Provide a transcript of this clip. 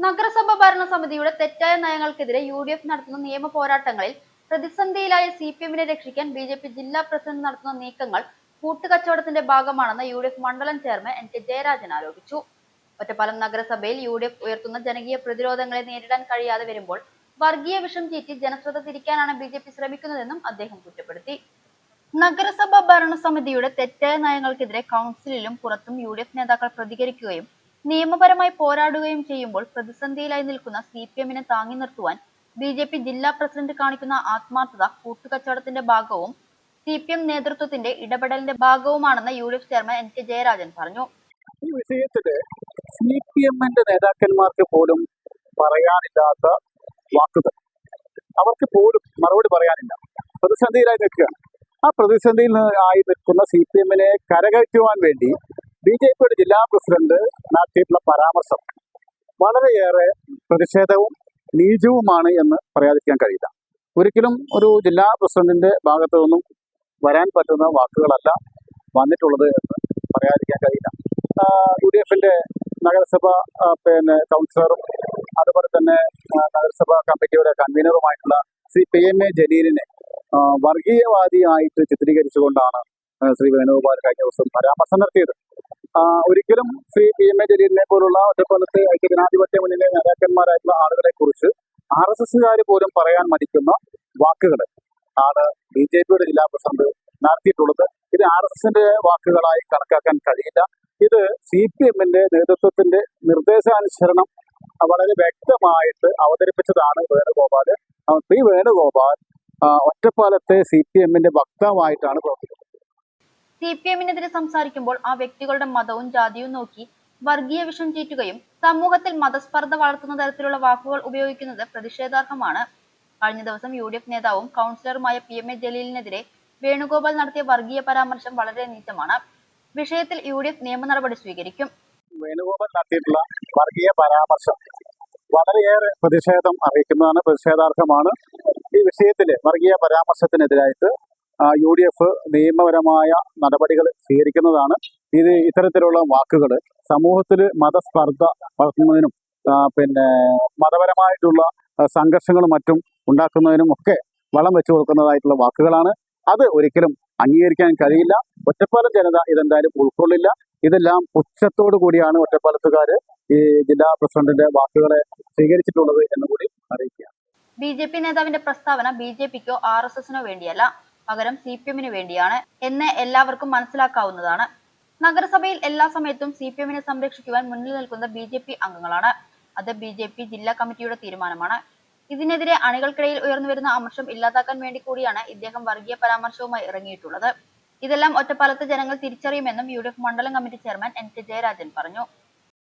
നഗരസഭ ഭരണസമിതിയുടെ തെറ്റായ നയങ്ങൾക്കെതിരെ യു.ഡി.എഫ് നടത്തുന്ന നിയമ പോരാട്ടങ്ങളിൽ പ്രതിസന്ധിയിലായ സി.പി.എമ്മിനെ രക്ഷിക്കാൻ ബി.ജെ.പി ജില്ലാ പ്രസിഡന്റ് നടത്തുന്ന നീക്കങ്ങൾ കൂട്ടുകച്ചവടത്തിന്റെ ഭാഗമാണെന്ന് യു.ഡി.എഫ് മണ്ഡലം ചെയർമാൻ എൻ.കെ. ജയരാജൻ ആരോപിച്ചു. ഒറ്റപ്പാലം നഗരസഭയിൽ യു.ഡി.എഫ് ഉയർത്തുന്ന ജനകീയ പ്രതിരോധങ്ങളെ നേരിടാൻ കഴിയാതെ വരുമ്പോൾ വർഗീയ വിഷം ചീറ്റി ജനശ്രദ്ധ തിരിക്കാനാണ് ബി.ജെ.പി ശ്രമിക്കുന്നതെന്നും അദ്ദേഹം കുറ്റപ്പെടുത്തി. നഗരസഭാ ഭരണസമിതിയുടെ തെറ്റായ നയങ്ങൾക്കെതിരെ കൗൺസിലിലും പുറത്തും യു.ഡി.എഫ് നേതാക്കൾ പ്രതികരിക്കുകയും നിയമപരമായി പോരാടുകയും ചെയ്യുമ്പോൾ പ്രതിസന്ധിയിലായി നിൽക്കുന്ന സി.പി.എമ്മിനെ താങ്ങി നിർത്തുവാൻ ബി.ജെ.പി ജില്ലാ പ്രസിഡന്റ് കാണിക്കുന്ന ആത്മാർത്ഥത കൂട്ടുകച്ചവടത്തിന്റെ ഭാഗവും സി.പി.എം നേതൃത്വത്തിന്റെ ഇടപെടലിന്റെ ഭാഗവുമാണെന്ന് യു.ഡി.എഫ് ചെയർമാൻ എൻ.കെ. ജയരാജൻ പറഞ്ഞു. ഈ വിഷയത്തില് സി.പി.എമ്മിന്റെ നേതാക്കന്മാർക്ക് പോലും പറയാനില്ലാത്ത വാക്കുകൾ, അവർക്ക് പോലും മറുപടി പറയാനില്ല. പ്രതിസന്ധിയിലായി നിൽക്കുകയാണ്. ആ പ്രതിസന്ധിയിൽ ആയി നിൽക്കുന്ന സി.പി.എമ്മിനെ കരകയറ്റുവാൻ വേണ്ടി ബി.ജെ.പിയുടെ ജില്ലാ പ്രസിഡന്റ് നടത്തിയിട്ടുള്ള പരാമർശം വളരെയേറെ പ്രതിഷേധവും നീചവുമാണ് എന്ന് പറയാതിരിക്കാൻ കഴിയില്ല. ഒരിക്കലും ഒരു ജില്ലാ പ്രസിഡന്റിന്റെ ഭാഗത്തു നിന്നും വരാൻ പറ്റുന്ന വാക്കുകളല്ല വന്നിട്ടുള്ളത് എന്ന് പറയാതിരിക്കാൻ കഴിയില്ല. യു.ഡി.എഫിന്റെ നഗരസഭ കൗൺസിലറും അതുപോലെ തന്നെ നഗരസഭാ കമ്മിറ്റിയുടെ കൺവീനറുമായിട്ടുള്ള ശ്രീ പി.എം.എ. ജലീലിനെ വർഗീയവാദിയായിട്ട് ചിത്രീകരിച്ചുകൊണ്ടാണ് ശ്രീ വേണുഗോപാൽ കഴിഞ്ഞ ദിവസം പരാമർശം നടത്തിയത്. ഒരിക്കലും ശ്രീ പി.എം.എ. ജലീലിനെ പോലുള്ള ഒറ്റപ്പാലത്തെ ഐക്യജനാധിപത്യ മുന്നണി നേതാക്കന്മാരായിട്ടുള്ള ആളുകളെ കുറിച്ച് RSSകാർ പോലും പറയാൻ മടിക്കുന്ന വാക്കുകൾ ആണ് ബി.ജെ.പിയുടെ ജില്ലാ പ്രസിഡന്റ് നടത്തിയിട്ടുള്ളത്. ഇത് RSSന്റെ വാക്കുകളായി കണക്കാക്കാൻ കഴിയില്ല. ഇത് സി.പി.എമ്മിന്റെ നേതൃത്വത്തിന്റെ നിർദ്ദേശാനുസരണം വളരെ വ്യക്തമായിട്ട് അവതരിപ്പിച്ചതാണ് വേണുഗോപാൽ. ശ്രീ വേണുഗോപാൽ ഒറ്റപ്പാലത്തെ സി.പി.എമ്മിന്റെ വക്താവായിട്ടാണ് പ്രവർത്തിക്കുന്നത്. സി.പി.എമ്മിനെതിരെ സംസാരിക്കുമ്പോൾ ആ വ്യക്തികളുടെ മതവും ജാതിയും നോക്കി വർഗീയ വിഷം ചീറ്റുകയും സമൂഹത്തിൽ മതസ്പർദ്ധ വളർത്തുന്ന തരത്തിലുള്ള വാക്കുകൾ ഉപയോഗിക്കുന്നത് പ്രതിഷേധാർഹമാണ്. കഴിഞ്ഞ ദിവസം യു.ഡി.എഫ് നേതാവും കൗൺസിലറുമായ പി.എം.എ. ജലീലിനെതിരെ വേണുഗോപാൽ നടത്തിയ വർഗീയ പരാമർശം വളരെ നീചമാണ്. വിഷയത്തിൽ യു.ഡി.എഫ് നിയമ നടപടി സ്വീകരിക്കും. വേണുഗോപാൽ നടത്തിയിട്ടുള്ള വർഗീയ പരാമർശം വളരെയേറെ പ്രതിഷേധം അറിയിക്കുന്നതാണ്, പ്രതിഷേധാർഹമാണ്. ഈ വിഷയത്തിൽ വർഗീയ പരാമർശത്തിനെതിരായിട്ട് യു.ഡി.എഫ് നിയമപരമായ നടപടികൾ സ്വീകരിക്കുന്നതാണ്. ഇത്തരത്തിലുള്ള വാക്കുകൾ സമൂഹത്തിൽ മതസ്പർദ്ധ വളർത്തുന്നതിനും മതപരമായിട്ടുള്ള സംഘർഷങ്ങളും മറ്റും ഉണ്ടാക്കുന്നതിനും ഒക്കെ വളം വെച്ചു കൊടുക്കുന്നതായിട്ടുള്ള വാക്കുകളാണ്. അത് ഒരിക്കലും അംഗീകരിക്കാൻ കഴിയില്ല. ഒറ്റപ്പാലം ജനത ഇതെന്തായാലും ഉൾക്കൊള്ളില്ല. ഇതെല്ലാം പുച്ഛത്തോടു കൂടിയാണ് ഒറ്റപ്പാലത്തുകാർ ഈ ജില്ലാ പ്രസിഡന്റിന്റെ വാക്കുകളെ സ്വീകരിച്ചിട്ടുള്ളത് എന്ന് കൂടി അറിയിക്കുക. ബി.ജെ.പി നേതാവിന്റെ പ്രസ്താവന ബി.ജെ.പിക്കോ RSSനോ വേണ്ടിയല്ല, പകരം സി.പി.എമ്മിന് വേണ്ടിയാണ് എന്ന് എല്ലാവർക്കും മനസ്സിലാക്കാവുന്നതാണ്. നഗരസഭയിൽ എല്ലാ സമയത്തും സി.പി.എമ്മിനെ സംരക്ഷിക്കുവാൻ മുന്നിൽ നിൽക്കുന്ന ബി.ജെ.പി അംഗങ്ങളാണ്. അത് ബി.ജെ.പി ജില്ലാ കമ്മിറ്റിയുടെ തീരുമാനമാണ്. ഇതിനെതിരെ അണികൾക്കിടയിൽ ഉയർന്നുവരുന്ന അമർഷം ഇല്ലാതാക്കാൻ വേണ്ടി കൂടിയാണ് ഇദ്ദേഹം വർഗീയ പരാമർശവുമായി ഇറങ്ങിയിട്ടുള്ളത്. ഇതെല്ലാം ഒറ്റപ്പാലത്തെ ജനങ്ങൾ തിരിച്ചറിയുമെന്നും യു.ഡി.എഫ് മണ്ഡലം കമ്മിറ്റി ചെയർമാൻ എൻ.കെ. ജയരാജൻ പറഞ്ഞു.